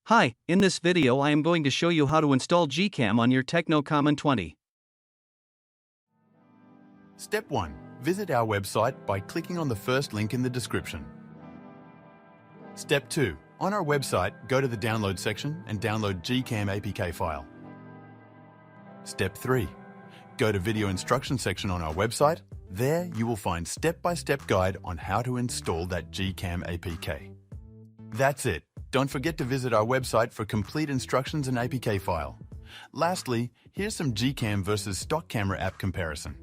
Hi, in this video I am going to show you how to install GCam on your Tecno Camon 20. Step 1. Visit our website by clicking on the first link in the description. Step 2. On our website, go to the download section and download GCam APK file. Step 3. Go to video instruction section on our website. There you will find step-by-step guide on how to install that GCam APK. That's it. Don't forget to visit our website for complete instructions and APK file. Lastly, here's some GCam versus stock camera app comparison.